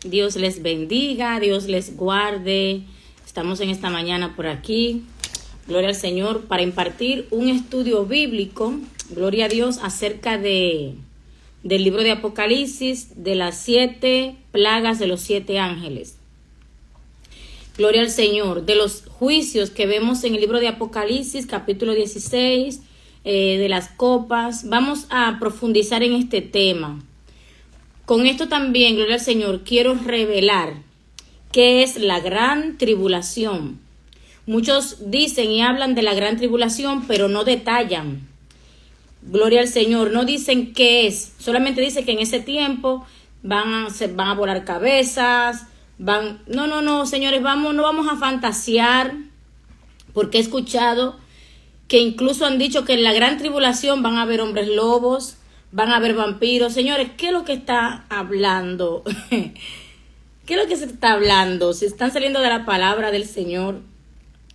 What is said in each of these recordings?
Dios les bendiga, Dios les guarde. Estamos en esta mañana por aquí, gloria al Señor, para impartir un estudio bíblico, gloria a Dios, acerca del libro de Apocalipsis, de las 7 plagas de los 7 ángeles. Gloria al Señor, de los juicios que vemos en el libro de Apocalipsis, capítulo 16, de las copas. Vamos a profundizar en este tema. Con esto también, gloria al Señor, quiero revelar qué es la gran tribulación. Muchos dicen y hablan de la gran tribulación, pero no detallan. Gloria al Señor, no dicen qué es. Solamente dice que en ese tiempo van a volar cabezas. No, señores, no vamos a fantasear, porque he escuchado que incluso han dicho que en la gran tribulación van a haber hombres lobos, van a haber vampiros. Señores, ¿qué es lo que está hablando? ¿Qué es lo que se está hablando? Si están saliendo de la palabra del Señor.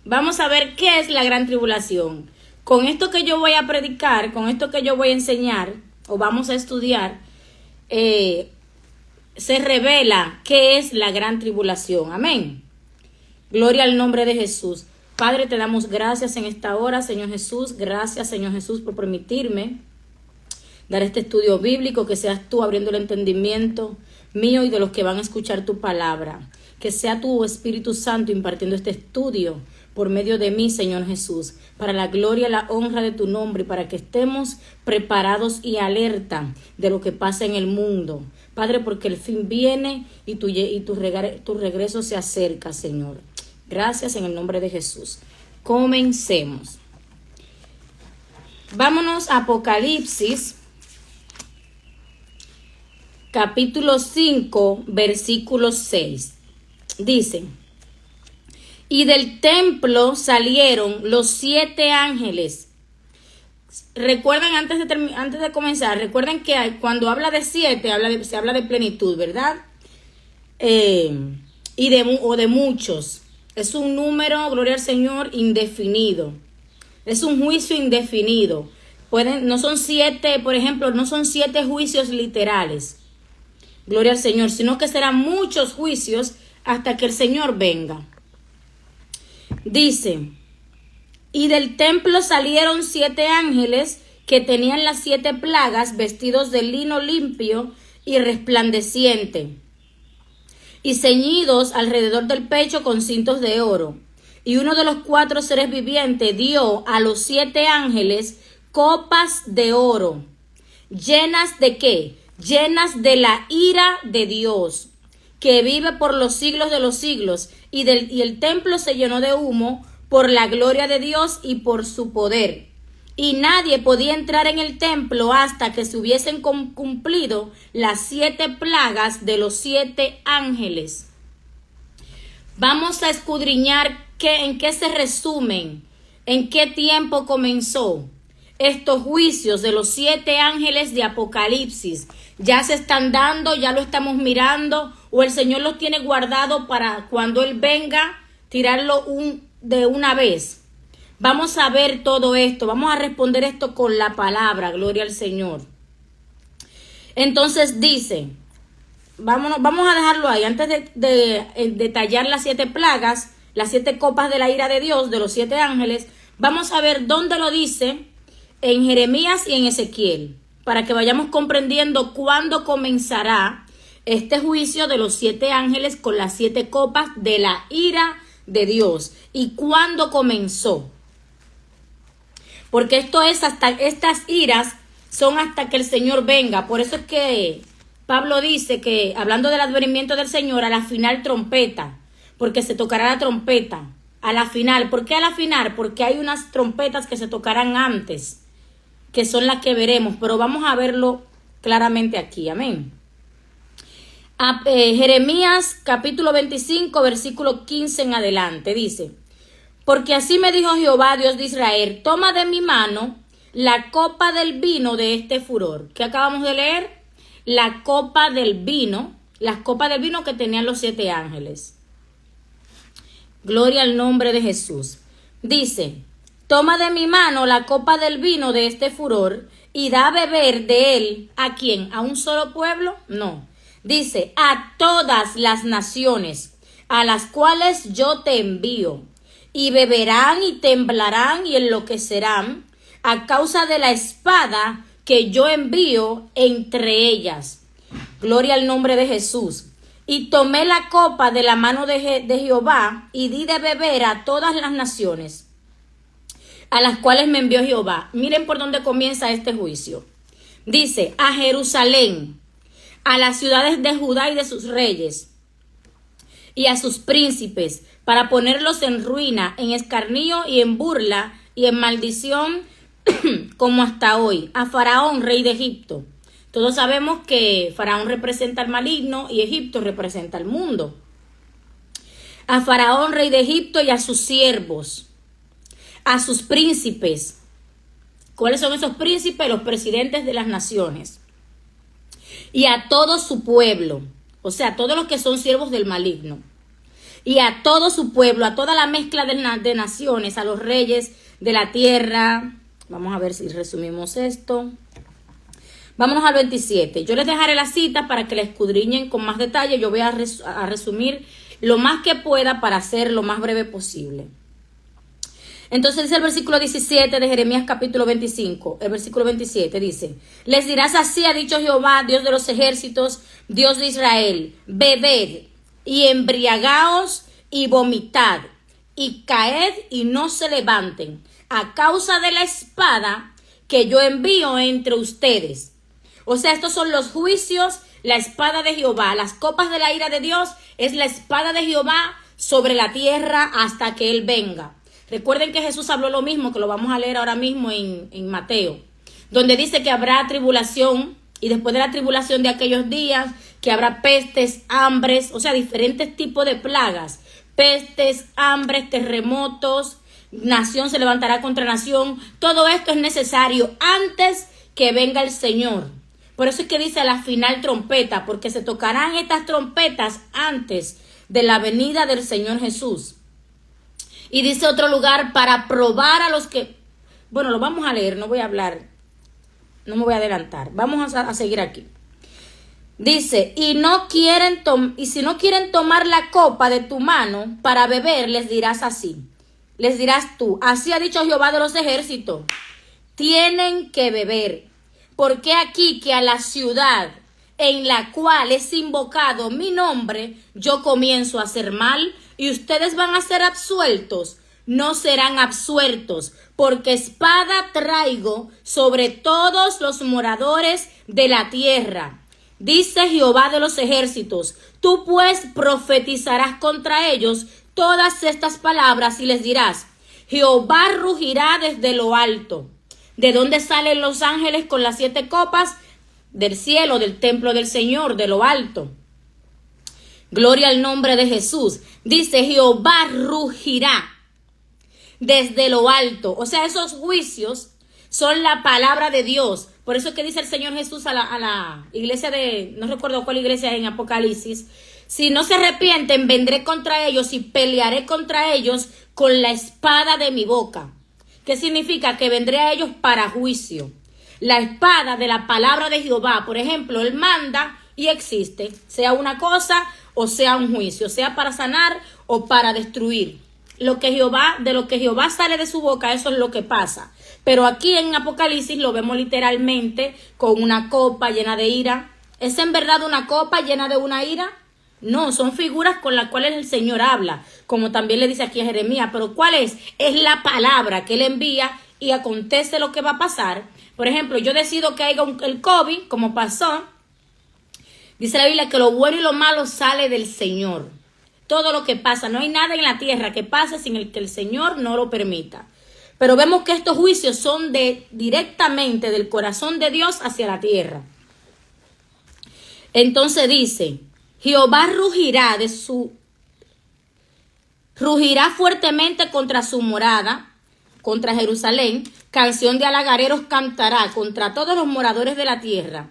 Vamos a ver qué es la gran tribulación. Con esto que yo voy a predicar, con esto que yo voy a enseñar, o vamos a estudiar, se revela qué es la gran tribulación. Amén. Gloria al nombre de Jesús. Padre, te damos gracias en esta hora, Señor Jesús. Gracias, Señor Jesús, por permitirme dar este estudio bíblico, que seas tú abriendo el entendimiento mío y de los que van a escuchar tu palabra. Que sea tu Espíritu Santo impartiendo este estudio por medio de mí, Señor Jesús, para la gloria y la honra de tu nombre, y para que estemos preparados y alerta de lo que pasa en el mundo. Padre, porque el fin viene y tu regreso se acerca, Señor. Gracias en el nombre de Jesús. Comencemos. Vámonos a Apocalipsis, capítulo 5, versículo 6. Dice: y del templo salieron los 7 ángeles. Recuerden, antes de comenzar, recuerden que cuando habla de 7, se habla de plenitud, ¿verdad? O de muchos. Es un número, gloria al Señor, indefinido. Es un juicio indefinido. No son 7, por ejemplo, no son 7 juicios literales. Gloria al Señor, sino que serán muchos juicios hasta que el Señor venga. Dice: y del templo salieron 7 ángeles que tenían las 7 plagas, vestidos de lino limpio y resplandeciente, y ceñidos alrededor del pecho con cintos de oro. Y uno de los 4 seres vivientes dio a los 7 ángeles copas de oro. ¿Llenas de qué? Llenas de la ira de Dios, que vive por los siglos de los siglos. Y el templo se llenó de humo por la gloria de Dios y por su poder. Y nadie podía entrar en el templo hasta que se hubiesen cumplido las 7 plagas de los 7 ángeles. Vamos a escudriñar en qué se resumen, en qué tiempo comenzó estos juicios de los 7 ángeles de Apocalipsis. Ya se están dando, ya lo estamos mirando, o el Señor los tiene guardado para cuando Él venga, tirarlo de una vez. Vamos a ver todo esto, vamos a responder esto con la palabra, gloria al Señor. Entonces dice, vamos a dejarlo ahí, antes de detallar las 7 plagas, las 7 copas de la ira de Dios, de los 7 ángeles. Vamos a ver dónde lo dice, en Jeremías y en Ezequiel, para que vayamos comprendiendo cuándo comenzará este juicio de los 7 ángeles con las 7 copas de la ira de Dios, y cuándo comenzó. Porque estas iras son hasta que el Señor venga. Por eso es que Pablo dice que, hablando del advenimiento del Señor, a la final trompeta, porque se tocará la trompeta a la final. ¿Por qué a la final? Porque hay unas trompetas que se tocarán antes, que son las que veremos, pero vamos a verlo claramente aquí. Amén. Jeremías capítulo 25, versículo 15 en adelante, dice: porque así me dijo Jehová, Dios de Israel, toma de mi mano la copa del vino de este furor. ¿Qué acabamos de leer? La copa del vino, las copas del vino que tenían los 7 ángeles. Gloria al nombre de Jesús. Dice: toma de mi mano la copa del vino de este furor y da a beber de él. ¿A quién? ¿A un solo pueblo? No. Dice, a todas las naciones a las cuales yo te envío, y beberán y temblarán y enloquecerán a causa de la espada que yo envío entre ellas. Gloria al nombre de Jesús. Y tomé la copa de la mano de Jehová y di de beber a todas las naciones a las cuales me envió Jehová. Miren por dónde comienza este juicio. Dice, a Jerusalén, a las ciudades de Judá y de sus reyes, y a sus príncipes, para ponerlos en ruina, en escarnio y en burla y en maldición, como hasta hoy. A Faraón, rey de Egipto. Todos sabemos que Faraón representa al maligno y Egipto representa al mundo. A Faraón, rey de Egipto, y a sus siervos, a sus príncipes. ¿Cuáles son esos príncipes? Los presidentes de las naciones. Y a todo su pueblo, o sea, todos los que son siervos del maligno. Y a todo su pueblo, a toda la mezcla de naciones, a los reyes de la tierra. Vamos a ver si resumimos esto. Vámonos al 27. Yo les dejaré la cita para que la escudriñen con más detalle. Yo voy a resumir lo más que pueda para ser lo más breve posible. Entonces dice el versículo 17 de Jeremías capítulo 25. El versículo 27 dice, les dirás así, ha dicho Jehová, Dios de los ejércitos, Dios de Israel, bebed y embriagaos y vomitad y caed y no se levanten a causa de la espada que yo envío entre ustedes. O sea, estos son los juicios, la espada de Jehová. Las copas de la ira de Dios es la espada de Jehová sobre la tierra hasta que Él venga. Recuerden que Jesús habló lo mismo, que lo vamos a leer ahora mismo en Mateo, donde dice que habrá tribulación y después de la tribulación de aquellos días, que habrá pestes, hambres, o sea, diferentes tipos de plagas. Pestes, hambres, terremotos, nación se levantará contra nación. Todo esto es necesario antes que venga el Señor. Por eso es que dice la final trompeta, porque se tocarán estas trompetas antes de la venida del Señor Jesús. Y dice otro lugar, para probar a los que... Bueno, lo vamos a leer, no voy a hablar, no me voy a adelantar. Vamos a seguir aquí. Dice, y si no quieren tomar la copa de tu mano para beber, les dirás así. Les dirás tú, así ha dicho Jehová de los ejércitos, tienen que beber. Porque aquí que a la ciudad en la cual es invocado mi nombre, yo comienzo a hacer mal, y ustedes van a ser absueltos, no serán absueltos, porque espada traigo sobre todos los moradores de la tierra. Dice Jehová de los ejércitos, tú pues profetizarás contra ellos todas estas palabras y les dirás, Jehová rugirá desde lo alto. ¿De dónde salen los ángeles con las 7 copas? Del cielo, del templo del Señor, de lo alto. Gloria al nombre de Jesús. Dice, Jehová rugirá desde lo alto. O sea, esos juicios son la palabra de Dios. Por eso es que dice el Señor Jesús a la iglesia de, no recuerdo cuál iglesia en Apocalipsis, si no se arrepienten, vendré contra ellos y pelearé contra ellos con la espada de mi boca. ¿Qué significa? Que vendré a ellos para juicio. La espada de la palabra de Jehová, por ejemplo, Él manda y existe, sea una cosa o sea un juicio, sea para sanar o para destruir. De lo que Jehová sale de su boca, eso es lo que pasa. Pero aquí en Apocalipsis lo vemos literalmente con una copa llena de ira. ¿Es en verdad una copa llena de una ira? No, son figuras con las cuales el Señor habla, como también le dice aquí a Jeremías. Pero ¿cuál es? Es la palabra que Él envía y acontece lo que va a pasar. Por ejemplo, yo decido que haya el COVID, como pasó. Dice la Biblia que lo bueno y lo malo sale del Señor. Todo lo que pasa, no hay nada en la tierra que pase sin el que el Señor no lo permita. Pero vemos que estos juicios son directamente del corazón de Dios hacia la tierra. Entonces dice, Jehová rugirá fuertemente contra su morada, contra Jerusalén, canción de halagareros cantará contra todos los moradores de la tierra.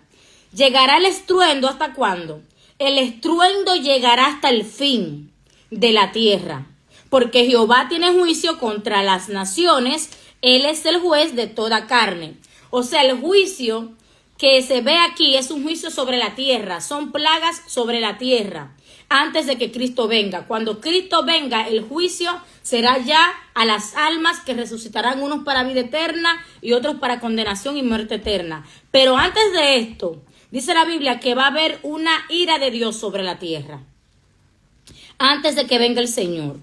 Llegará el estruendo, ¿hasta cuándo? El estruendo llegará hasta el fin de la tierra, porque Jehová tiene juicio contra las naciones, Él es el juez de toda carne. O sea, el juicio que se ve aquí es un juicio sobre la tierra, son plagas sobre la tierra, antes de que Cristo venga. Cuando Cristo venga, el juicio será ya a las almas que resucitarán, unos para vida eterna y otros para condenación y muerte eterna. Pero antes de esto, dice la Biblia que va a haber una ira de Dios sobre la tierra, antes de que venga el Señor.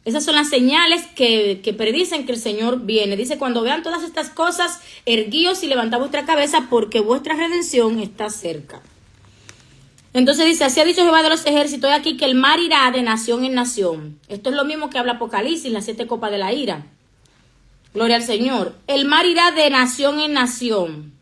Esas son las señales que predicen que el Señor viene. Dice, cuando vean todas estas cosas, erguíos y levantad vuestra cabeza, porque vuestra redención está cerca. Entonces dice, así ha dicho Jehová de los ejércitos, he aquí que el mar irá de nación en nación. Esto es lo mismo que habla Apocalipsis, las 7 copas de la ira. Gloria al Señor. El mar irá de nación en nación.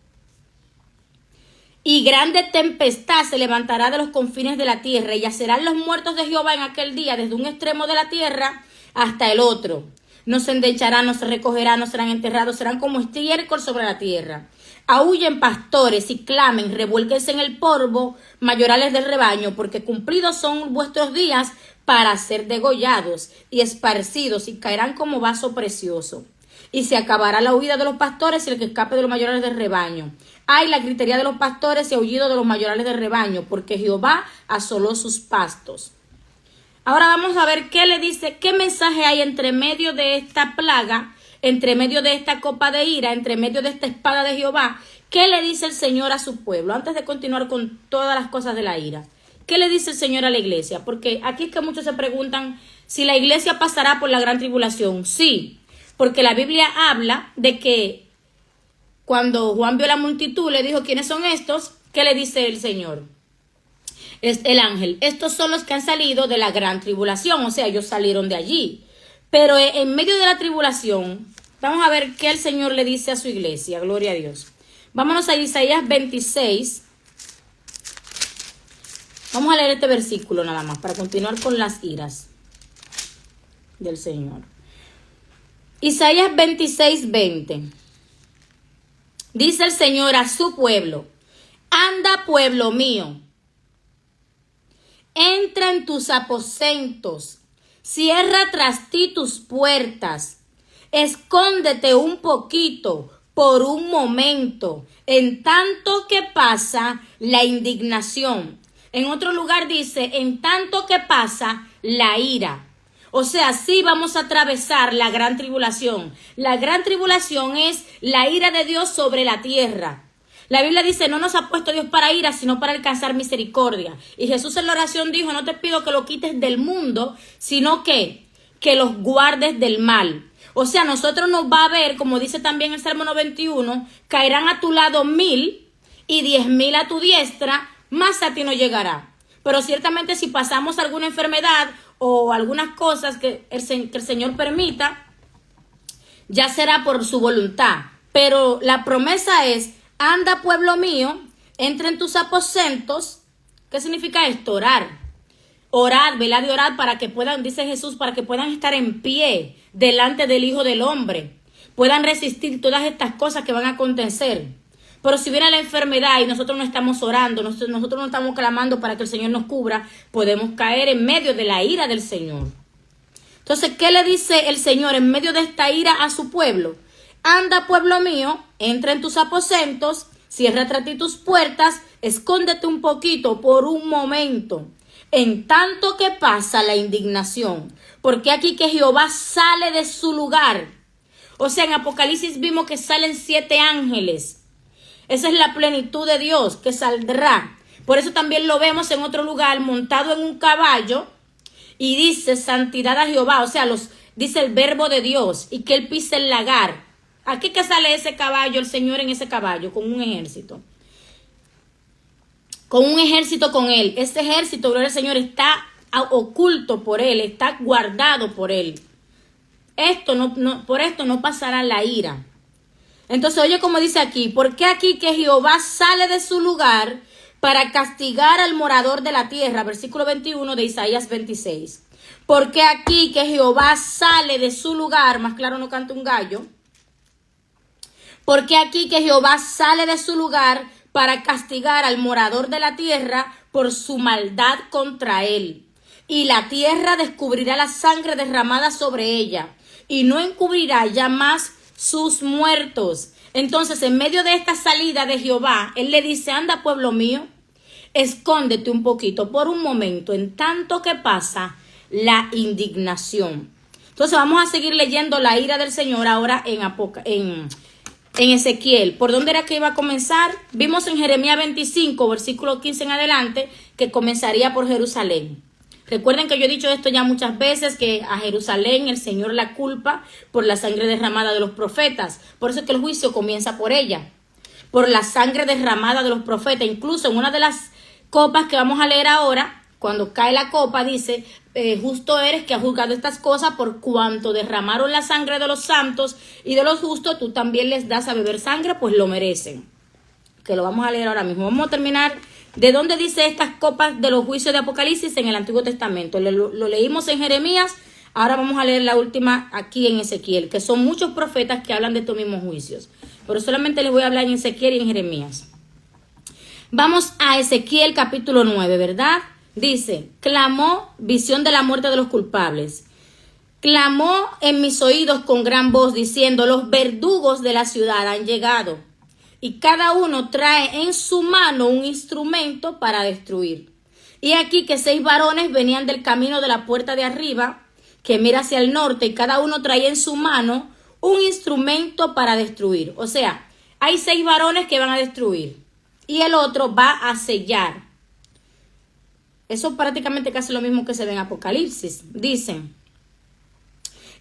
Y grande tempestad se levantará de los confines de la tierra, y yacerán los muertos de Jehová en aquel día, desde un extremo de la tierra hasta el otro. No se endecharán, no se recogerán, no serán enterrados, serán como estiércol sobre la tierra. Aúllen pastores y clamen, revuélquense en el polvo, mayorales del rebaño, porque cumplidos son vuestros días para ser degollados y esparcidos, y caerán como vaso precioso. Y se acabará la huida de los pastores y el que escape de los mayorales del rebaño. Ay, la gritería de los pastores y aullido de los mayorales del rebaño, porque Jehová asoló sus pastos. Ahora vamos a ver qué le dice, qué mensaje hay entre medio de esta plaga, entre medio de esta copa de ira, entre medio de esta espada de Jehová. ¿Qué le dice el Señor a su pueblo? Antes de continuar con todas las cosas de la ira, ¿qué le dice el Señor a la iglesia? Porque aquí es que muchos se preguntan si la iglesia pasará por la gran tribulación. Sí, porque la Biblia habla de que cuando Juan vio la multitud, le dijo, ¿quiénes son estos? ¿Qué le dice el Señor? Es el ángel. Estos son los que han salido de la gran tribulación, o sea, ellos salieron de allí. Pero en medio de la tribulación, vamos a ver qué el Señor le dice a su iglesia. Gloria a Dios. Vámonos a Isaías 26. Vamos a leer este versículo nada más para continuar con las iras del Señor. Isaías 26, 20. Dice el Señor a su pueblo, anda, pueblo mío, entra en tus aposentos, cierra tras ti tus puertas, escóndete un poquito por un momento, en tanto que pasa la indignación. En otro lugar dice, en tanto que pasa la ira. O sea, sí vamos a atravesar la gran tribulación. La gran tribulación es la ira de Dios sobre la tierra. La Biblia dice, no nos ha puesto Dios para ira, sino para alcanzar misericordia. Y Jesús en la oración dijo, no te pido que lo quites del mundo, sino que los guardes del mal. O sea, nosotros nos va a ver, como dice también el Salmo 91, caerán a tu lado 1000 y 10,000 a tu diestra, más a ti no llegará. Pero ciertamente si pasamos alguna enfermedad o algunas cosas que el Señor permita, ya será por su voluntad. Pero la promesa es, anda, pueblo mío, entra en tus aposentos. ¿Qué significa esto? Orar. Orad, velad y orad para que puedan, dice Jesús, para que puedan estar en pie delante del Hijo del Hombre. Puedan resistir todas estas cosas que van a acontecer. Pero si viene la enfermedad y nosotros no estamos orando, nosotros no estamos clamando para que el Señor nos cubra, podemos caer en medio de la ira del Señor. Entonces, ¿qué le dice el Señor en medio de esta ira a su pueblo? Anda, pueblo mío, entra en tus aposentos, cierra tras ti tus puertas, escóndete un poquito por un momento, en tanto que pasa la indignación. Porque aquí que Jehová sale de su lugar. O sea, en Apocalipsis vimos que salen 7 ángeles. Esa es la plenitud de Dios que saldrá. Por eso también lo vemos en otro lugar montado en un caballo y dice santidad a Jehová. O sea, dice el verbo de Dios y que él pisa el lagar. Aquí que sale ese caballo, el Señor en ese caballo, con un ejército. Con un ejército con él. Ese ejército, gloria al Señor, está oculto por él, está guardado por él. Por esto no pasará la ira. Entonces, oye como dice aquí, ¿por qué aquí que Jehová sale de su lugar para castigar al morador de la tierra? Versículo 21 de Isaías 26. ¿Por qué aquí que Jehová sale de su lugar? Más claro no canta un gallo. ¿Por qué aquí que Jehová sale de su lugar para castigar al morador de la tierra por su maldad contra él? Y la tierra descubrirá la sangre derramada sobre ella, y no encubrirá ya más sus muertos. Entonces, en medio de esta salida de Jehová, él le dice, anda, pueblo mío, escóndete un poquito por un momento, en tanto que pasa la indignación. Entonces, vamos a seguir leyendo la ira del Señor ahora en Ezequiel. ¿Por dónde era que iba a comenzar? Vimos en Jeremías 25, versículo 15 en adelante, que comenzaría por Jerusalén. Recuerden que yo he dicho esto ya muchas veces, que a Jerusalén el Señor la culpa por la sangre derramada de los profetas. Por eso es que el juicio comienza por ella, por la sangre derramada de los profetas. Incluso en una de las copas que vamos a leer ahora, cuando cae la copa, dice, justo eres que has juzgado estas cosas, por cuanto derramaron la sangre de los santos y de los justos, tú también les das a beber sangre, pues lo merecen. Que lo vamos a leer ahora mismo. Vamos a terminar. ¿De dónde dice estas copas de los juicios de Apocalipsis? En el Antiguo Testamento. Lo leímos en Jeremías, ahora vamos a leer la última aquí en Ezequiel, que son muchos profetas que hablan de estos mismos juicios. Pero solamente les voy a hablar en Ezequiel y en Jeremías. Vamos a Ezequiel capítulo 9, ¿verdad? Dice, clamó, visión de la muerte de los culpables. Clamó en mis oídos con gran voz diciendo, los verdugos de la ciudad han llegado. Y cada uno trae en su mano un instrumento para destruir. Y aquí que 6 varones venían del camino de la puerta de arriba, que mira hacia el norte, y cada uno traía en su mano un instrumento para destruir. O sea, hay 6 varones que van a destruir, y el otro va a sellar. Eso prácticamente casi lo mismo que se ve en Apocalipsis. Dicen,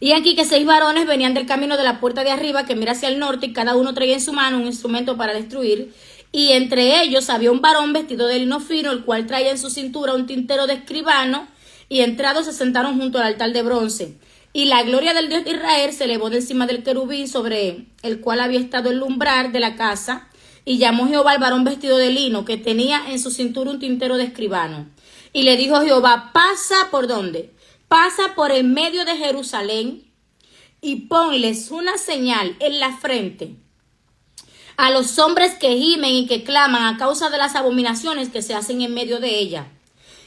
y aquí que 6 varones venían del camino de la puerta de arriba, que mira hacia el norte, y cada uno traía en su mano un instrumento para destruir. Y entre ellos había un varón vestido de lino fino, el cual traía en su cintura un tintero de escribano, y entrados se sentaron junto al altar de bronce. Y la gloria del Dios de Israel se elevó de encima del querubín sobre el cual había estado el umbral de la casa. Y llamó Jehová al varón vestido de lino, que tenía en su cintura un tintero de escribano. Y le dijo Jehová, pasa ¿por dónde? Pasa por en medio de Jerusalén y ponles una señal en la frente a los hombres que gimen y que claman a causa de las abominaciones que se hacen en medio de ella.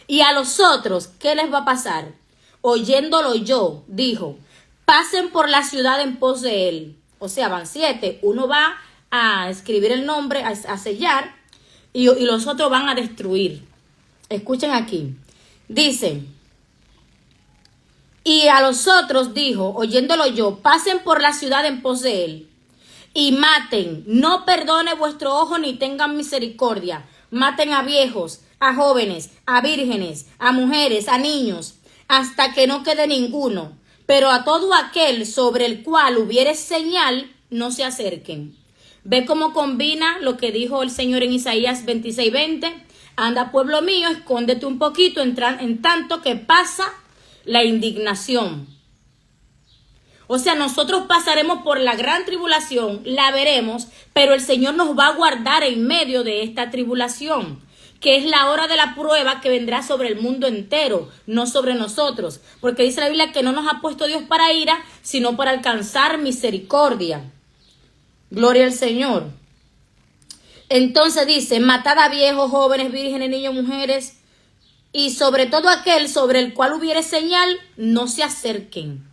Y a los otros, ¿qué les va a pasar? Oyéndolo yo, dijo, pasen por la ciudad en pos de él. O sea, van 7. Uno va a escribir el nombre, a sellar, y los otros van a destruir. Escuchen aquí. Dice, y a los otros dijo, oyéndolo yo, pasen por la ciudad en pos de él, y maten, no perdone vuestro ojo ni tengan misericordia. Maten a viejos, a jóvenes, a vírgenes, a mujeres, a niños, hasta que no quede ninguno. Pero a todo aquel sobre el cual hubiere señal, no se acerquen. ¿Ve cómo combina lo que dijo el Señor en Isaías 26:20? Anda, pueblo mío, escóndete un poquito en tanto que pasa la indignación. O sea, nosotros pasaremos por la gran tribulación, la veremos, pero el Señor nos va a guardar en medio de esta tribulación, que es la hora de la prueba que vendrá sobre el mundo entero, no sobre nosotros. Porque dice la Biblia que no nos ha puesto Dios para ira, sino para alcanzar misericordia. Gloria al Señor. Entonces dice, matad a viejos, jóvenes, vírgenes, niños, mujeres, y sobre todo aquel sobre el cual hubiere señal, no se acerquen.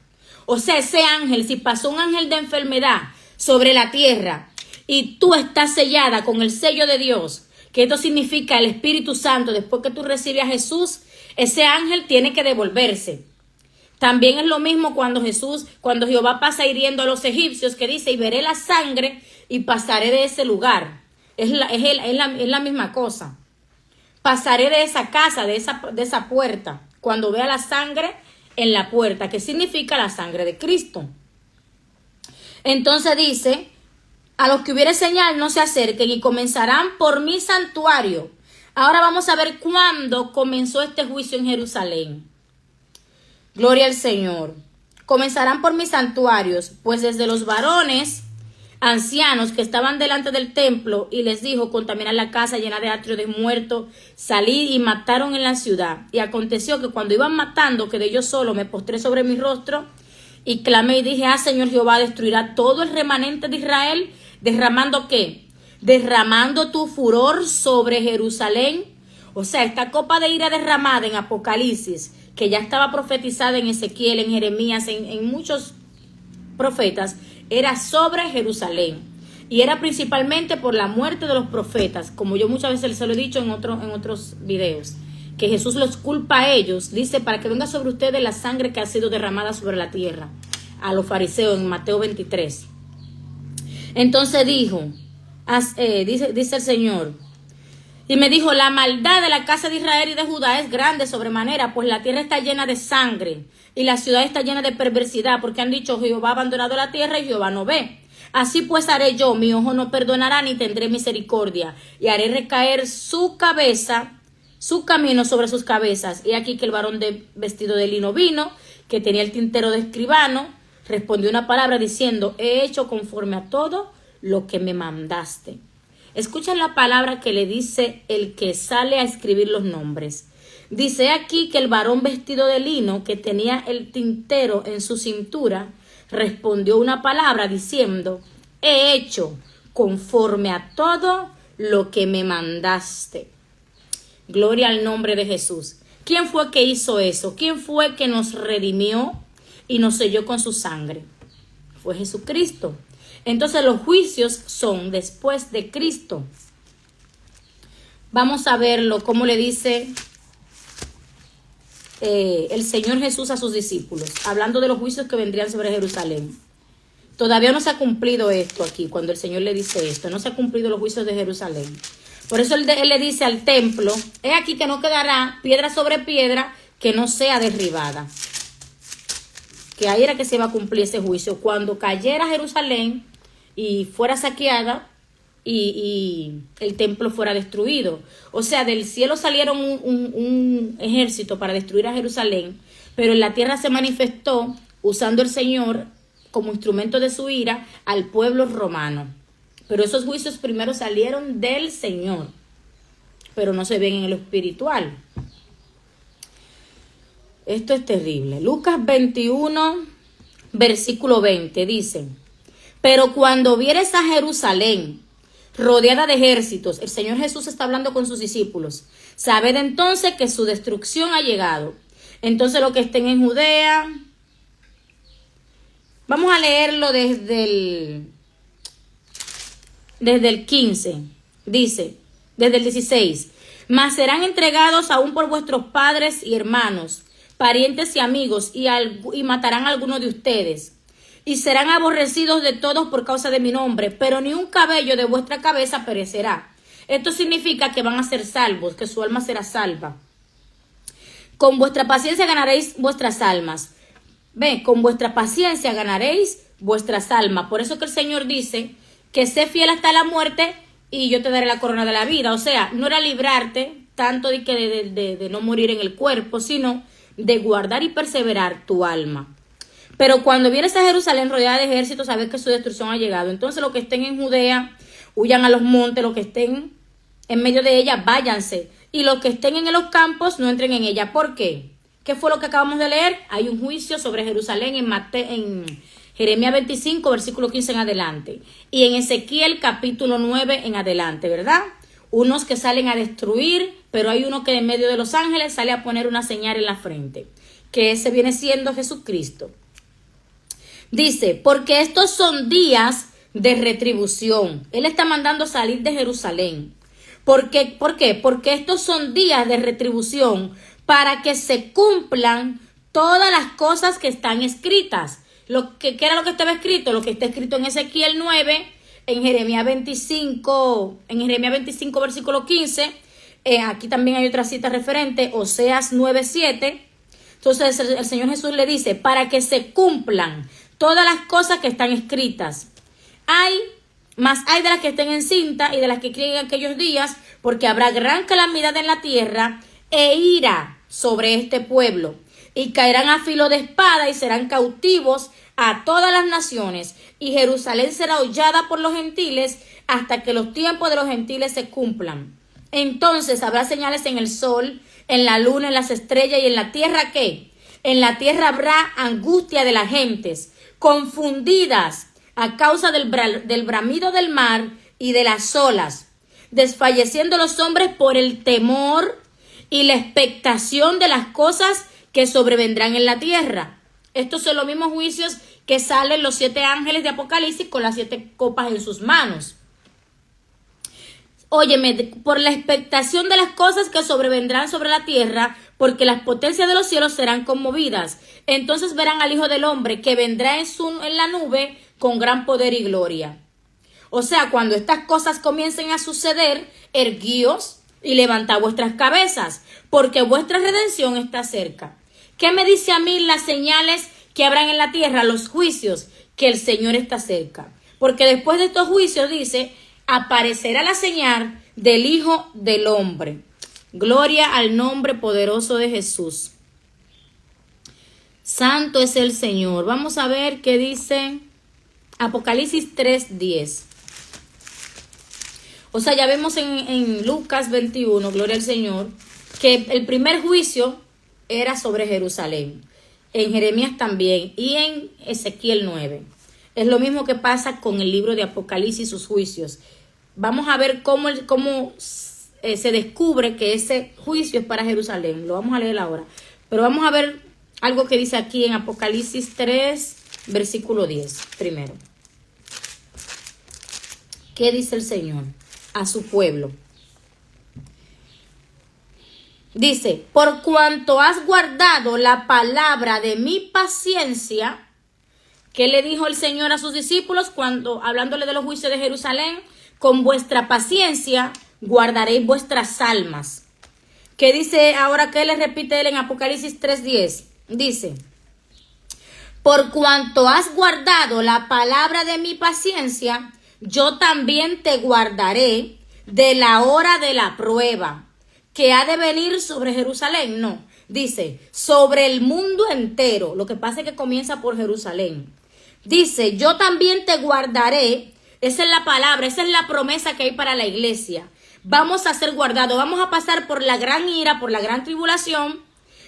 O sea, ese ángel, si pasó un ángel de enfermedad sobre la tierra y tú estás sellada con el sello de Dios, que esto significa el Espíritu Santo, después que tú recibes a Jesús, ese ángel tiene que devolverse. También es lo mismo cuando Jehová pasa hiriendo a los egipcios, que dice, y veré la sangre y pasaré de ese lugar. Es la misma cosa. Pasaré de esa casa, de esa puerta, cuando vea la sangre en la puerta, que significa la sangre de Cristo. Entonces dice, a los que hubiere señal no se acerquen y comenzarán por mi santuario. Ahora vamos a ver cuándo comenzó este juicio en Jerusalén. Gloria al Señor. Comenzarán por mis santuarios, pues desde los varones ancianos que estaban delante del templo, y les dijo, contaminad la casa llena de atrio de muertos, salid y mataron en la ciudad. Y aconteció que cuando iban matando, quedé yo solo, me postré sobre mi rostro y clamé y dije, Señor Jehová, destruirá todo el remanente de Israel, derramando ¿qué? Derramando tu furor sobre Jerusalén. O sea, esta copa de ira derramada en Apocalipsis, que ya estaba profetizada en Ezequiel, en Jeremías, en muchos profetas, era sobre Jerusalén. Y era principalmente por la muerte de los profetas, como yo muchas veces se lo he dicho en otros videos, que Jesús los culpa a ellos, dice, para que venga sobre ustedes la sangre que ha sido derramada sobre la tierra, a los fariseos en Mateo 23. Entonces dijo, dice el Señor, y me dijo, la maldad de la casa de Israel y de Judá es grande sobremanera, pues la tierra está llena de sangre y la ciudad está llena de perversidad, porque han dicho, Jehová ha abandonado la tierra y Jehová no ve. Así pues haré yo, mi ojo no perdonará ni tendré misericordia, y haré recaer su camino sobre sus cabezas. Y aquí que el varón vestido de lino vino, que tenía el tintero de escribano, respondió una palabra diciendo, he hecho conforme a todo lo que me mandaste. Escuchen la palabra que le dice el que sale a escribir los nombres. Dice aquí que el varón vestido de lino, que tenía el tintero en su cintura, respondió una palabra diciendo, he hecho conforme a todo lo que me mandaste. Gloria al nombre de Jesús. ¿Quién fue que hizo eso? ¿Quién fue que nos redimió y nos selló con su sangre? Fue Jesucristo. Entonces los juicios son después de Cristo. Vamos a verlo, como le dice el Señor Jesús a sus discípulos, hablando de los juicios que vendrían sobre Jerusalén. Todavía no se ha cumplido esto aquí, cuando el Señor le dice esto, no se ha cumplido los juicios de Jerusalén. Por eso él le dice al templo, he aquí que no quedará piedra sobre piedra que no sea derribada. Que ahí era que se iba a cumplir ese juicio, cuando cayera Jerusalén y fuera saqueada y el templo fuera destruido. O sea, del cielo salieron un ejército para destruir a Jerusalén, pero en la tierra se manifestó usando el Señor como instrumento de su ira al pueblo romano. Pero esos juicios primero salieron del Señor, pero no se ven en lo espiritual. Esto es terrible. Lucas 21, versículo 20 dice, pero cuando vieres a Jerusalén rodeada de ejércitos, el Señor Jesús está hablando con sus discípulos, sabed entonces que su destrucción ha llegado. Entonces los que estén en Judea, vamos a leerlo desde el 15, dice, desde el 16, mas serán entregados aún por vuestros padres y hermanos, parientes y amigos, y matarán a algunos de ustedes, y serán aborrecidos de todos por causa de mi nombre, pero ni un cabello de vuestra cabeza perecerá. Esto significa que van a ser salvos, que su alma será salva. Con vuestra paciencia ganaréis vuestras almas. Ven, con vuestra paciencia ganaréis vuestras almas. Por eso que el Señor dice que sé fiel hasta la muerte y yo te daré la corona de la vida. O sea, no era librarte tanto de no morir en el cuerpo, sino de guardar y perseverar tu alma. Pero cuando vienes a Jerusalén rodeada de ejércitos, sabes que su destrucción ha llegado. Entonces los que estén en Judea, huyan a los montes, los que estén en medio de ella, váyanse. Y los que estén en los campos, no entren en ella. ¿Por qué? ¿Qué fue lo que acabamos de leer? Hay un juicio sobre Jerusalén en Jeremías 25, versículo 15 en adelante. Y en Ezequiel capítulo 9 en adelante, ¿verdad? Unos que salen a destruir, pero hay uno que en medio de los ángeles sale a poner una señal en la frente, que ese viene siendo Jesucristo. Dice, porque estos son días de retribución. Él está mandando salir de Jerusalén. ¿Por qué? Porque estos son días de retribución para que se cumplan todas las cosas que están escritas. ¿Qué era lo que estaba escrito? Lo que está escrito en Ezequiel 9, en Jeremías 25, versículo 15. Aquí también hay otra cita referente, Oseas 9:7. Entonces el Señor Jesús le dice, para que se cumplan todas las cosas que están escritas. Hay de las que estén en cinta y de las que críen en aquellos días, porque habrá gran calamidad en la tierra e ira sobre este pueblo. Y caerán a filo de espada y serán cautivos a todas las naciones. Y Jerusalén será hollada por los gentiles hasta que los tiempos de los gentiles se cumplan. Entonces habrá señales en el sol, en la luna, en las estrellas y en la tierra. ¿Qué? En la tierra habrá angustia de las gentes, confundidas a causa del bramido del mar y de las olas, desfalleciendo los hombres por el temor y la expectación de las cosas que sobrevendrán en la tierra. Estos son los mismos juicios que salen los 7 ángeles de Apocalipsis con las 7 copas en sus manos. Óyeme, por la expectación de las cosas que sobrevendrán sobre la tierra, porque las potencias de los cielos serán conmovidas. Entonces verán al Hijo del Hombre que vendrá en la nube con gran poder y gloria. O sea, cuando estas cosas comiencen a suceder, erguíos y levantad vuestras cabezas, porque vuestra redención está cerca. ¿Qué me dice a mí las señales que habrán en la tierra? Los juicios, que el Señor está cerca. Porque después de estos juicios, dice, aparecerá la señal del Hijo del Hombre. Gloria al nombre poderoso de Jesús. Santo es el Señor. Vamos a ver qué dice Apocalipsis 3:10. O sea, ya vemos en Lucas 21, gloria al Señor, que el primer juicio era sobre Jerusalén. En Jeremías también y en Ezequiel 9. Es lo mismo que pasa con el libro de Apocalipsis y sus juicios. Vamos a ver cómo se descubre que ese juicio es para Jerusalén. Lo vamos a leer ahora. Pero vamos a ver algo que dice aquí en Apocalipsis 3, versículo 10, primero. ¿Qué dice el Señor a su pueblo? Dice, por cuanto has guardado la palabra de mi paciencia. ¿Qué le dijo el Señor a sus discípulos cuando, hablándole de los juicios de Jerusalén? Con vuestra paciencia guardaréis vuestras almas. ¿Qué dice ahora? ¿Qué le repite él en Apocalipsis 3:10? Dice, por cuanto has guardado la palabra de mi paciencia, yo también te guardaré de la hora de la prueba que ha de venir sobre Jerusalén. No, dice, sobre el mundo entero. Lo que pasa es que comienza por Jerusalén. Dice, yo también te guardaré. Esa es la palabra, esa es la promesa que hay para la iglesia. Vamos a ser guardados, vamos a pasar por la gran ira, por la gran tribulación.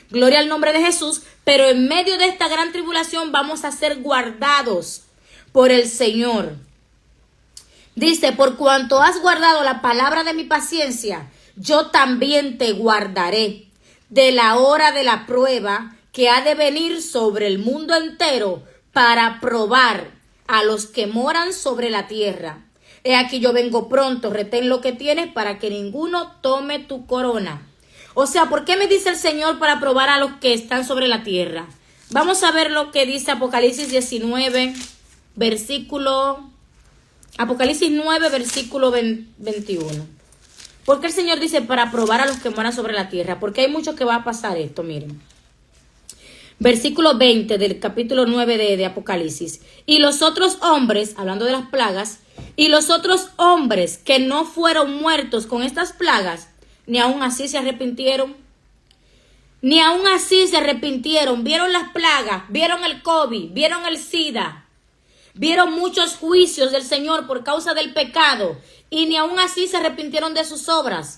Gloria al nombre de Jesús. Pero en medio de esta gran tribulación vamos a ser guardados por el Señor. Dice, por cuanto has guardado la palabra de mi paciencia, yo también te guardaré de la hora de la prueba que ha de venir sobre el mundo entero para probar a los que moran sobre la tierra. He aquí yo vengo pronto, retén lo que tienes para que ninguno tome tu corona. O sea, ¿por qué me dice el Señor para probar a los que están sobre la tierra? Vamos a ver lo que dice Apocalipsis 19, Apocalipsis 9, versículo 21. ¿Por qué el Señor dice para probar a los que moran sobre la tierra? Porque hay mucho que va a pasar esto, miren. Versículo 20 del capítulo 9 de Apocalipsis. Y los otros hombres, hablando de las plagas, y los otros hombres que no fueron muertos con estas plagas, ni aún así se arrepintieron. Ni aún así se arrepintieron. Vieron las plagas, vieron el COVID, vieron el SIDA. Vieron muchos juicios del Señor por causa del pecado y ni aún así se arrepintieron de sus obras.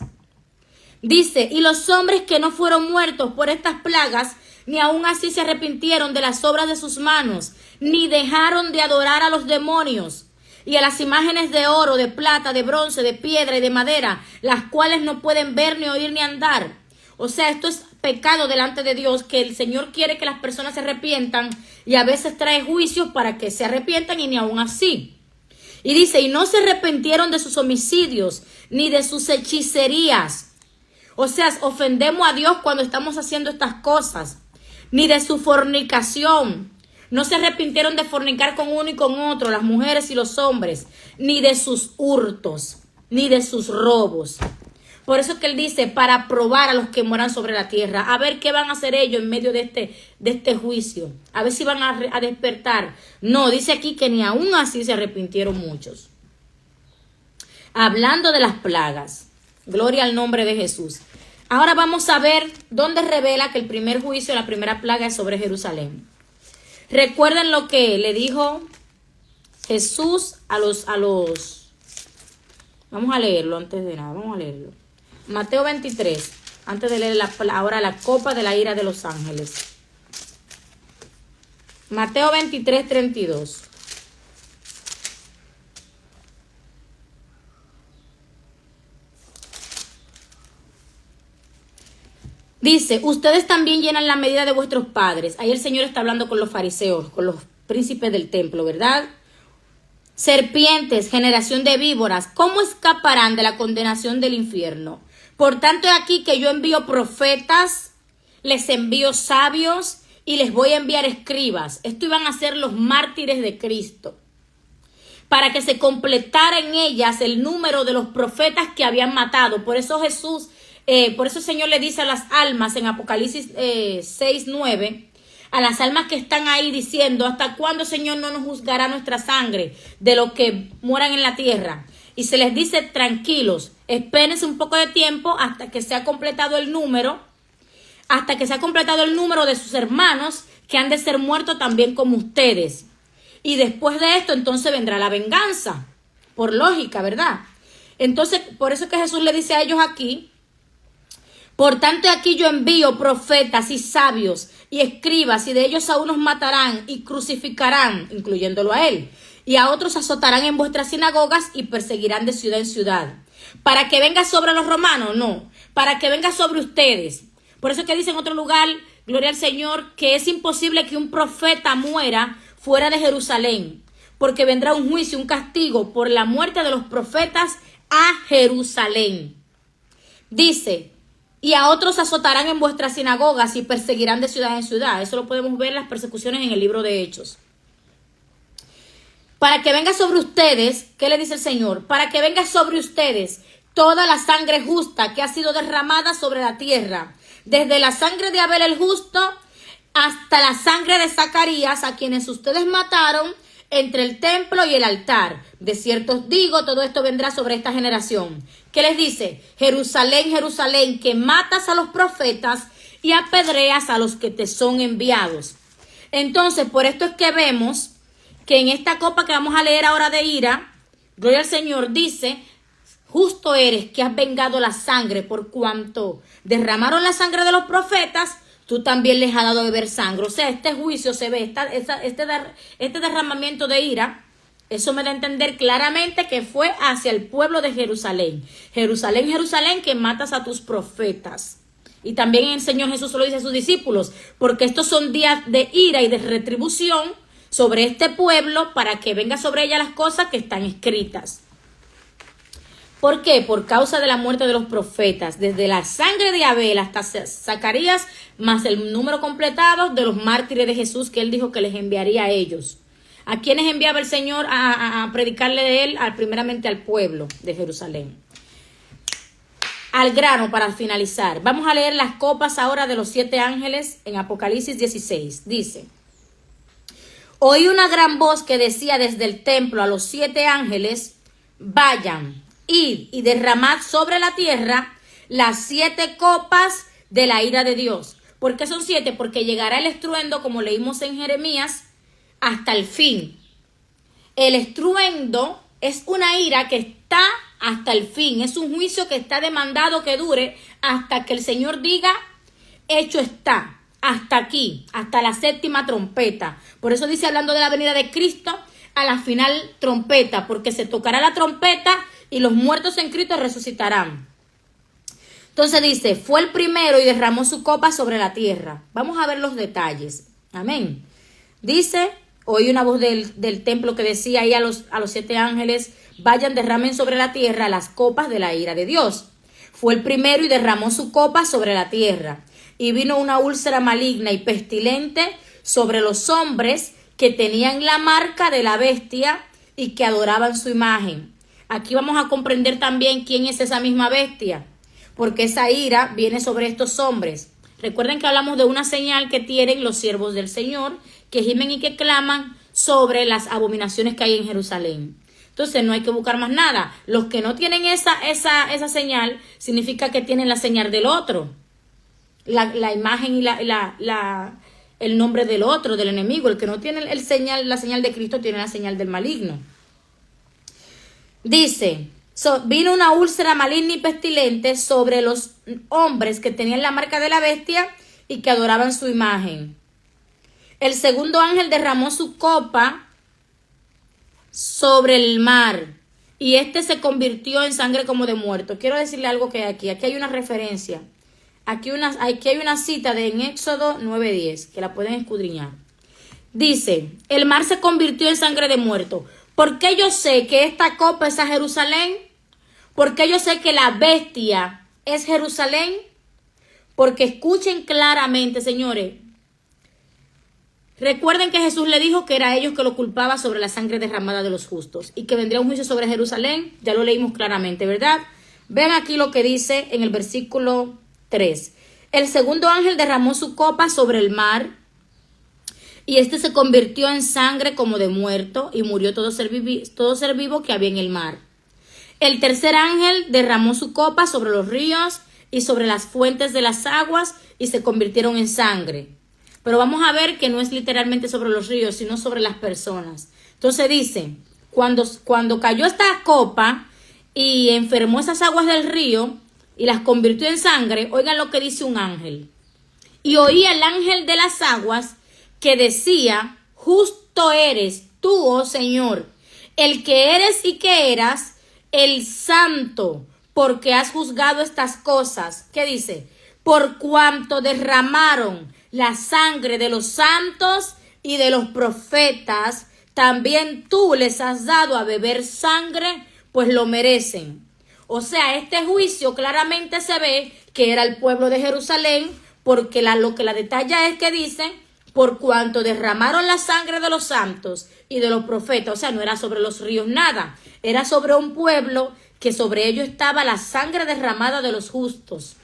Dice, y los hombres que no fueron muertos por estas plagas, ni aún así se arrepintieron de las obras de sus manos, ni dejaron de adorar a los demonios y a las imágenes de oro, de plata, de bronce, de piedra y de madera, las cuales no pueden ver, ni oír, ni andar. O sea, esto es pecado delante de Dios, que el Señor quiere que las personas se arrepientan y a veces trae juicios para que se arrepientan y ni aún así. Y dice, y no se arrepintieron de sus homicidios ni de sus hechicerías. O sea, ofendemos a Dios cuando estamos haciendo estas cosas. Ni de su fornicación. No se arrepintieron de fornicar con uno y con otro, las mujeres y los hombres. Ni de sus hurtos, ni de sus robos. Por eso es que él dice, para probar a los que moran sobre la tierra, a ver qué van a hacer ellos en medio de este juicio, a ver si van a despertar. No, dice aquí que ni aún así se arrepintieron muchos. Hablando de las plagas, gloria al nombre de Jesús. Ahora vamos a ver dónde revela que el primer juicio, la primera plaga es sobre Jerusalén. Recuerden lo que le dijo Jesús a los... Vamos a leerlo antes de nada, vamos a leerlo. Mateo 23, antes de leer ahora la copa de la ira de los ángeles. Mateo 23, 32. Dice, ustedes también llenan la medida de vuestros padres. Ahí el Señor está hablando con los fariseos, con los príncipe del templo, ¿verdad? Serpientes, generación de víboras, ¿cómo escaparán de la condenación del infierno? Por tanto, he aquí que yo envío profetas, les envío sabios y les voy a enviar escribas. Esto iban a ser los mártires de Cristo, para que se completara en ellas el número de los profetas que habían matado. Por eso por eso el Señor le dice a las almas en Apocalipsis 6:9, a las almas que están ahí diciendo, ¿hasta cuándo, Señor, no nos juzgará nuestra sangre de los que mueran en la tierra? Y se les dice, tranquilos, espérense un poco de tiempo hasta que se ha completado el número, de sus hermanos que han de ser muertos también como ustedes. Y después de esto, entonces vendrá la venganza, por lógica, ¿verdad? Entonces, por eso que Jesús le dice a ellos aquí, por tanto aquí yo envío profetas y sabios y escribas, y de ellos a unos matarán y crucificarán, incluyéndolo a él, y a otros azotarán en vuestras sinagogas y perseguirán de ciudad en ciudad. ¿Para que venga sobre los romanos? No, para que venga sobre ustedes. Por eso que dice en otro lugar, gloria al Señor, que es imposible que un profeta muera fuera de Jerusalén, porque vendrá un juicio, un castigo por la muerte de los profetas a Jerusalén. Dice, y a otros azotarán en vuestras sinagogas y perseguirán de ciudad en ciudad. Eso lo podemos ver en las persecuciones en el libro de Hechos. Para que venga sobre ustedes, ¿qué le dice el Señor? Para que venga sobre ustedes toda la sangre justa que ha sido derramada sobre la tierra, desde la sangre de Abel el justo hasta la sangre de Zacarías, a quienes ustedes mataron entre el templo y el altar. De cierto os digo, todo esto vendrá sobre esta generación. ¿Qué les dice? Jerusalén, Jerusalén, que matas a los profetas y apedreas a los que te son enviados. Entonces, por esto es que vemos que en esta copa que vamos a leer ahora de ira, gloria al Señor, dice, justo eres que has vengado la sangre, por cuanto derramaron la sangre de los profetas, tú también les has dado a beber sangre. O sea, este juicio se ve, este derramamiento de ira, eso me da a entender claramente que fue hacia el pueblo de Jerusalén. Jerusalén, Jerusalén, que matas a tus profetas. Y también el Señor Jesús lo dice a sus discípulos, porque estos son días de ira y de retribución sobre este pueblo, para que venga sobre ella las cosas que están escritas. ¿Por qué? Por causa de la muerte de los profetas, desde la sangre de Abel hasta Zacarías, más el número completado de los mártires de Jesús que él dijo que les enviaría a ellos. ¿A quiénes enviaba el Señor a predicarle de él? Primeramente al pueblo de Jerusalén. Al grano, para finalizar. Vamos a leer las copas ahora de los 7 ángeles en Apocalipsis 16. Dice, oí una gran voz que decía desde el templo a los 7 ángeles, vayan, id y derramad sobre la tierra las 7 copas de la ira de Dios. ¿Por qué son 7? Porque llegará el estruendo, como leímos en Jeremías, hasta el fin. El estruendo es una ira que está hasta el fin. Es un juicio que está demandado que dure hasta que el Señor diga, hecho está. Hasta aquí, hasta la 7ª trompeta. Por eso dice, hablando de la venida de Cristo, a la final trompeta, porque se tocará la trompeta y los muertos en Cristo resucitarán. Entonces dice, fue el primero y derramó su copa sobre la tierra. Vamos a ver los detalles. Amén. Dice, oí una voz del templo que decía ahí a los 7 ángeles, vayan, derramen sobre la tierra las copas de la ira de Dios. Fue el primero y derramó su copa sobre la tierra. Y vino una úlcera maligna y pestilente sobre los hombres que tenían la marca de la bestia y que adoraban su imagen. Aquí vamos a comprender también quién es esa misma bestia, porque esa ira viene sobre estos hombres. Recuerden que hablamos de una señal que tienen los siervos del Señor, que gimen y que claman sobre las abominaciones que hay en Jerusalén. Entonces no hay que buscar más nada. Los que no tienen esa señal, significa que tienen la señal del otro. La imagen y el nombre del otro, del enemigo. El que no tiene la señal de Cristo tiene la señal del maligno. Dice, vino una úlcera maligna y pestilente sobre los hombres que tenían la marca de la bestia y que adoraban su imagen. El segundo ángel derramó su copa sobre el mar y este se convirtió en sangre como de muerto. Quiero decirle algo que hay aquí. Aquí hay una referencia. Aquí hay una cita en Éxodo 9:10, que la pueden escudriñar. Dice, el mar se convirtió en sangre de muerto. ¿Por qué yo sé que esta copa es a Jerusalén? ¿Por qué yo sé que la bestia es Jerusalén? Porque escuchen claramente, señores. Recuerden que Jesús le dijo que era a ellos que lo culpaba sobre la sangre derramada de los justos y que vendría un juicio sobre Jerusalén. Ya lo leímos claramente, ¿verdad? Vean aquí lo que dice en el versículo 3. El segundo ángel derramó su copa sobre el mar y este se convirtió en sangre como de muerto y murió todo ser vivo que había en el mar. El tercer ángel derramó su copa sobre los ríos y sobre las fuentes de las aguas y se convirtieron en sangre. Pero vamos a ver que no es literalmente sobre los ríos, sino sobre las personas. Entonces dice, cuando cayó esta copa y enfermó esas aguas del río y las convirtió en sangre, oigan lo que dice un ángel. Y oí el ángel de las aguas que decía, justo eres tú, oh Señor, el que eres y que eras, el santo, porque has juzgado estas cosas. ¿Qué dice? Por cuanto derramaron la sangre de los santos y de los profetas, también tú les has dado a beber sangre, pues lo merecen. O sea, este juicio claramente se ve que era el pueblo de Jerusalén, porque lo que la detalla es que dicen, por cuanto derramaron la sangre de los santos y de los profetas. O sea, no era sobre los ríos nada, era sobre un pueblo que sobre ellos estaba la sangre derramada de los justos.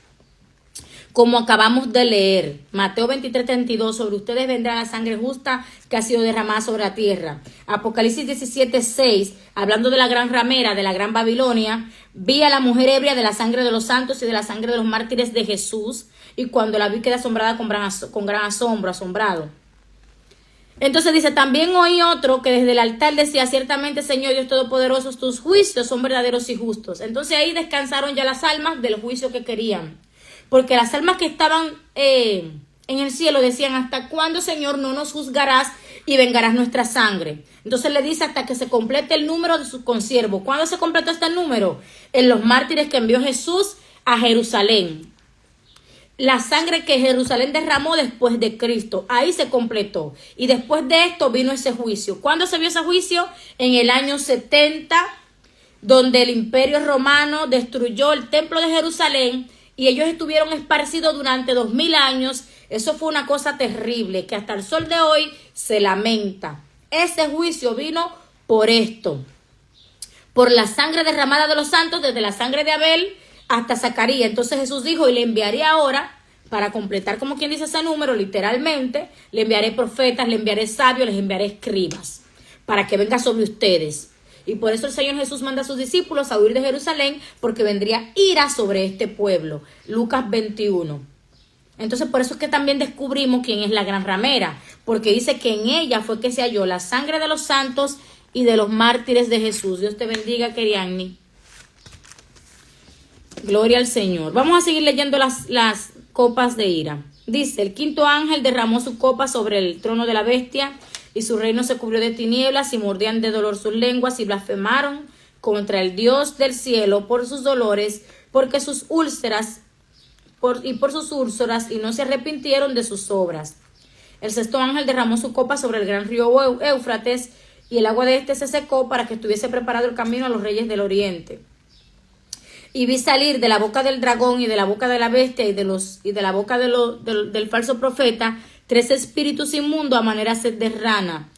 Como acabamos de leer, Mateo 23:32, sobre ustedes vendrá la sangre justa que ha sido derramada sobre la tierra. Apocalipsis 17:6, hablando de la gran ramera, de la gran Babilonia, vi a la mujer ebria de la sangre de los santos y de la sangre de los mártires de Jesús, y cuando la vi quedé asombrada con gran asombro, asombrado. Entonces dice, también oí otro que desde el altar decía, ciertamente Señor Dios Todopoderoso, tus juicios son verdaderos y justos. Entonces ahí descansaron ya las almas del juicio que querían. Porque las almas que estaban en el cielo decían, ¿hasta cuándo, Señor, no nos juzgarás y vengarás nuestra sangre? Entonces le dice, hasta que se complete el número de sus consiervos. ¿Cuándo se completó este número? En los mártires que envió Jesús a Jerusalén. La sangre que Jerusalén derramó después de Cristo. Ahí se completó. Y después de esto vino ese juicio. ¿Cuándo se vio ese juicio? En el año 70, donde el Imperio Romano destruyó el templo de Jerusalén. Y ellos estuvieron esparcidos durante 2000 años. Eso fue una cosa terrible que hasta el sol de hoy se lamenta. Ese juicio vino por esto. Por la sangre derramada de los santos, desde la sangre de Abel hasta Zacarías. Entonces Jesús dijo, y le enviaré ahora, para completar como quien dice ese número, literalmente, le enviaré profetas, le enviaré sabios, les enviaré escribas, para que venga sobre ustedes. Y por eso el Señor Jesús manda a sus discípulos a huir de Jerusalén, porque vendría ira sobre este pueblo. Lucas 21. Entonces por eso es que también descubrimos quién es la gran ramera, porque dice que en ella fue que se halló la sangre de los santos y de los mártires de Jesús. Dios te bendiga, Keriani. Gloria al Señor. Vamos a seguir leyendo las copas de ira. Dice, el quinto ángel derramó su copa sobre el trono de la bestia, y su reino se cubrió de tinieblas, y mordían de dolor sus lenguas, y blasfemaron contra el Dios del cielo por sus dolores, porque sus úlceras, por sus úlceras, y no se arrepintieron de sus obras. El sexto ángel derramó su copa sobre el gran río Éufrates, y el agua de este se secó para que estuviese preparado el camino a los reyes del oriente. Y vi salir de la boca del dragón y de la boca de la bestia y de la boca del falso profeta 3 espíritus inmundos a manera de rana,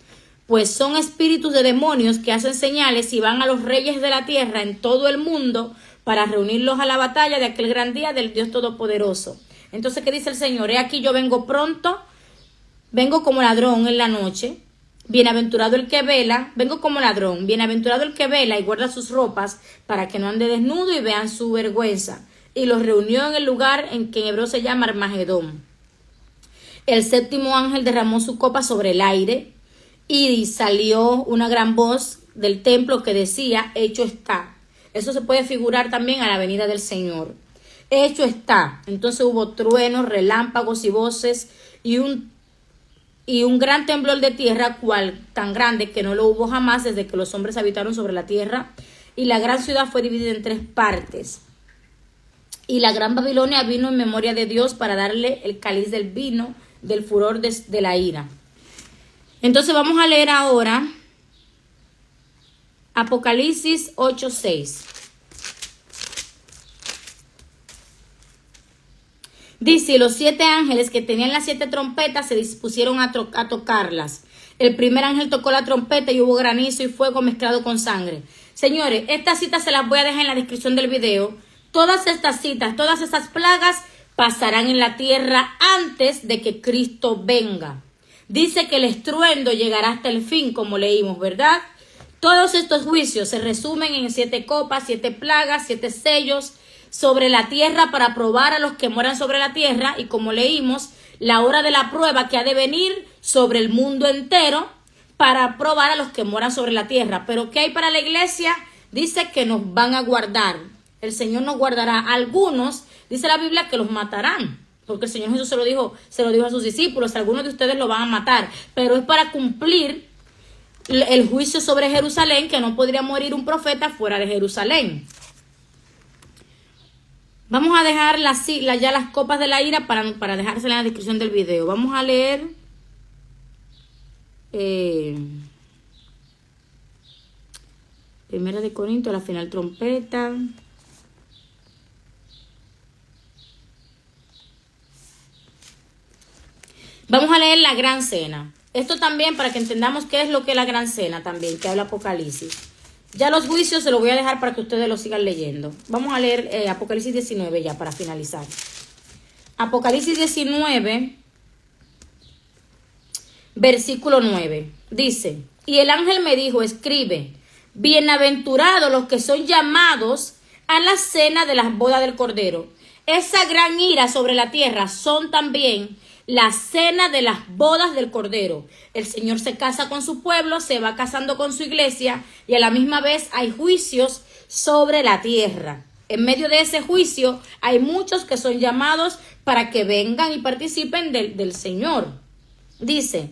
pues son espíritus de demonios que hacen señales y van a los reyes de la tierra en todo el mundo para reunirlos a la batalla de aquel gran día del Dios Todopoderoso. Entonces, ¿qué dice el Señor? He aquí yo vengo pronto, vengo como ladrón en la noche. Bienaventurado el que vela, vengo como ladrón, bienaventurado el que vela y guarda sus ropas para que no ande desnudo y vean su vergüenza. Y los reunió en el lugar en que en hebreo se llama Armagedón. El séptimo ángel derramó su copa sobre el aire y salió una gran voz del templo que decía, hecho está. Eso se puede figurar también a la venida del Señor. Hecho está. Entonces hubo truenos, relámpagos y voces y un gran temblor de tierra, cual tan grande que no lo hubo jamás desde que los hombres habitaron sobre la tierra. Y la gran ciudad fue dividida en 3 partes. Y la gran Babilonia vino en memoria de Dios para darle el cáliz del vino del furor de la ira. Entonces vamos a leer ahora Apocalipsis 8:6. Dice, y los 7 ángeles que tenían las 7 trompetas se dispusieron a tocarlas. El primer ángel tocó la trompeta y hubo granizo y fuego mezclado con sangre. Señores, estas citas se las voy a dejar en la descripción del video. Todas estas citas, todas estas plagas pasarán en la tierra antes de que Cristo venga. Dice que el estruendo llegará hasta el fin, como leímos, ¿verdad? Todos estos juicios se resumen en 7 copas, 7 plagas, 7 sellos sobre la tierra para probar a los que moran sobre la tierra, y como leímos, la hora de la prueba que ha de venir sobre el mundo entero para probar a los que moran sobre la tierra. Pero ¿qué hay para la iglesia? Dice que nos van a guardar. El Señor nos guardará. Algunos, dice la Biblia, que los matarán, porque el Señor Jesús se lo dijo a sus discípulos: algunos de ustedes lo van a matar, pero es para cumplir el juicio sobre Jerusalén, que no podría morir un profeta fuera de Jerusalén. Vamos a dejar ya las copas de la ira para dejárselas en la descripción del video. Vamos a leer Primera de Corintios, la final trompeta. Vamos a leer la gran cena. Esto también para que entendamos qué es lo que es la gran cena también, que habla Apocalipsis. Ya los juicios se los voy a dejar para que ustedes lo sigan leyendo. Vamos a leer Apocalipsis 19 ya para finalizar. Apocalipsis 19, versículo 9. Dice, y el ángel me dijo, escribe, bienaventurados los que son llamados a la cena de las bodas del Cordero. Esa gran ira sobre la tierra son también la cena de las bodas del Cordero. El Señor se casa con su pueblo, se va casando con su iglesia, y a la misma vez hay juicios sobre la tierra. En medio de ese juicio hay muchos que son llamados para que vengan y participen del Señor. Dice,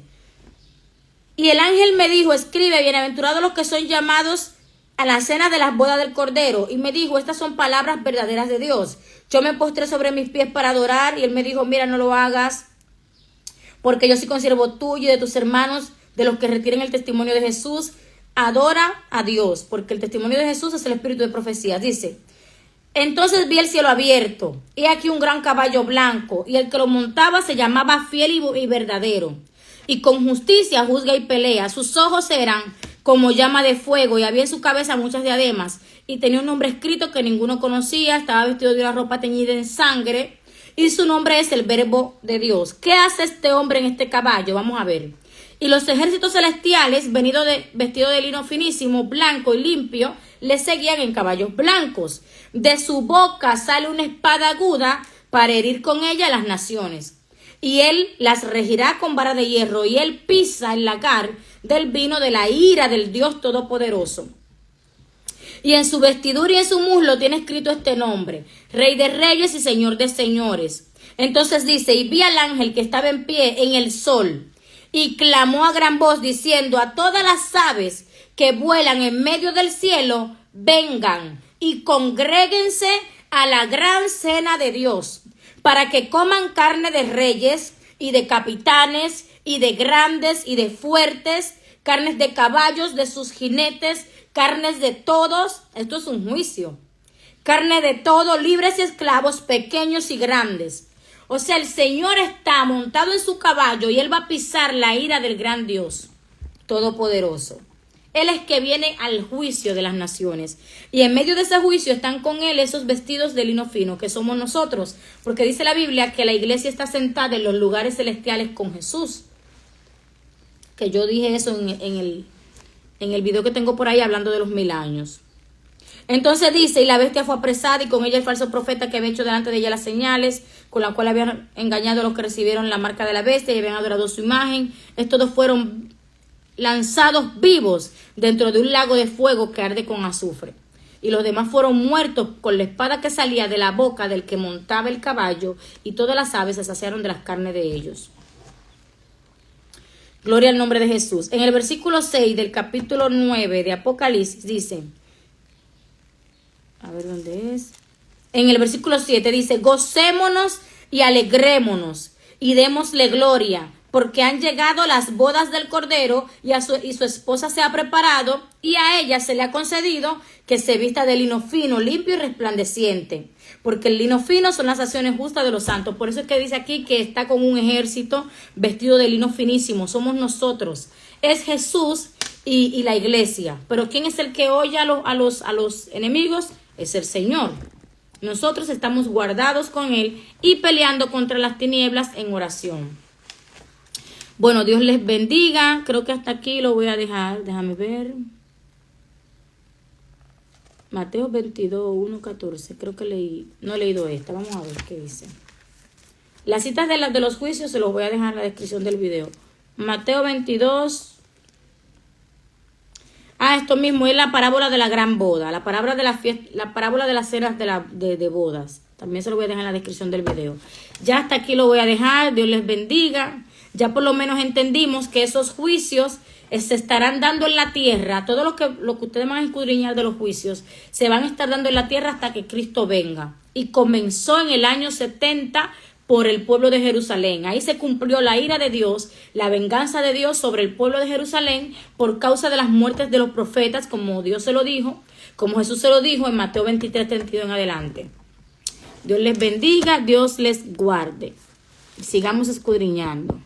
y el ángel me dijo, escribe, bienaventurados los que son llamados a la cena de las bodas del Cordero. Y me dijo, estas son palabras verdaderas de Dios. Yo me postré sobre mis pies para adorar, y él me dijo, mira, no lo hagas, porque yo soy consiervo tuyo y de tus hermanos, de los que retiren el testimonio de Jesús. Adora a Dios, porque el testimonio de Jesús es el espíritu de profecía. Dice, entonces vi el cielo abierto, y aquí un gran caballo blanco, y el que lo montaba se llamaba Fiel y Verdadero, y con justicia juzga y pelea. Sus ojos eran como llama de fuego, y había en su cabeza muchas diademas, y tenía un nombre escrito que ninguno conocía. Estaba vestido de una ropa teñida en sangre, y su nombre es el Verbo de Dios. ¿Qué hace este hombre en este caballo? Vamos a ver. Y los ejércitos celestiales, vestidos de lino finísimo, blanco y limpio, le seguían en caballos blancos. De su boca sale una espada aguda para herir con ella a las naciones. Y él las regirá con vara de hierro, y él pisa el lagar del vino de la ira del Dios Todopoderoso. Y en su vestidura y en su muslo tiene escrito este nombre: Rey de Reyes y Señor de Señores. Entonces dice, y vi al ángel que estaba en pie en el sol, y clamó a gran voz diciendo a todas las aves que vuelan en medio del cielo, vengan y congréguense a la gran cena de Dios, para que coman carne de reyes y de capitanes y de grandes y de fuertes, carnes de caballos, de sus jinetes, carnes de todos. Esto es un juicio. Carne de todo, libres y esclavos, pequeños y grandes. O sea, el Señor está montado en su caballo y él va a pisar la ira del gran Dios Todopoderoso. Él es que viene al juicio de las naciones. Y en medio de ese juicio están con él esos vestidos de lino fino, que somos nosotros. Porque dice la Biblia que la iglesia está sentada en los lugares celestiales con Jesús. Que yo dije eso en el video que tengo por ahí hablando de los 1000 años. Entonces dice, y la bestia fue apresada, y con ella el falso profeta que había hecho delante de ella las señales, con la cual habían engañado a los que recibieron la marca de la bestia y habían adorado su imagen. Estos dos fueron lanzados vivos dentro de un lago de fuego que arde con azufre. Y los demás fueron muertos con la espada que salía de la boca del que montaba el caballo, y todas las aves se saciaron de las carnes de ellos. Gloria al nombre de Jesús. En el versículo 6 del capítulo 9 de Apocalipsis dice, a ver dónde es. En el versículo 7 dice, gocémonos y alegrémonos y démosle gloria, porque han llegado las bodas del Cordero y su esposa se ha preparado, y a ella se le ha concedido que se vista de lino fino, limpio y resplandeciente, porque el lino fino son las acciones justas de los santos. Por eso es que dice aquí que está con un ejército vestido de lino finísimo. Somos nosotros, es Jesús y la iglesia. Pero ¿quién es el que oye a los enemigos? Es el Señor. Nosotros estamos guardados con Él y peleando contra las tinieblas en oración. Bueno, Dios les bendiga. Creo que hasta aquí lo voy a dejar. Déjame ver. Mateo 22, 1, 14. Creo que leí. No he leído esta. Vamos a ver qué dice. Las citas de los juicios se los voy a dejar en la descripción del video. Mateo 22. Esto mismo es la parábola de la gran boda, la parábola de la fiesta, la parábola de las cenas de bodas. También se lo voy a dejar en la descripción del video. Ya hasta aquí lo voy a dejar. Dios les bendiga. Ya por lo menos entendimos que esos juicios se estarán dando en la tierra. Todo lo que ustedes van a escudriñar de los juicios se van a estar dando en la tierra hasta que Cristo venga. Y comenzó en el año 70 por el pueblo de Jerusalén. Ahí se cumplió la ira de Dios, la venganza de Dios sobre el pueblo de Jerusalén por causa de las muertes de los profetas, como Dios se lo dijo, como Jesús se lo dijo en Mateo 23, 32 en adelante. Dios les bendiga, Dios les guarde. Sigamos escudriñando.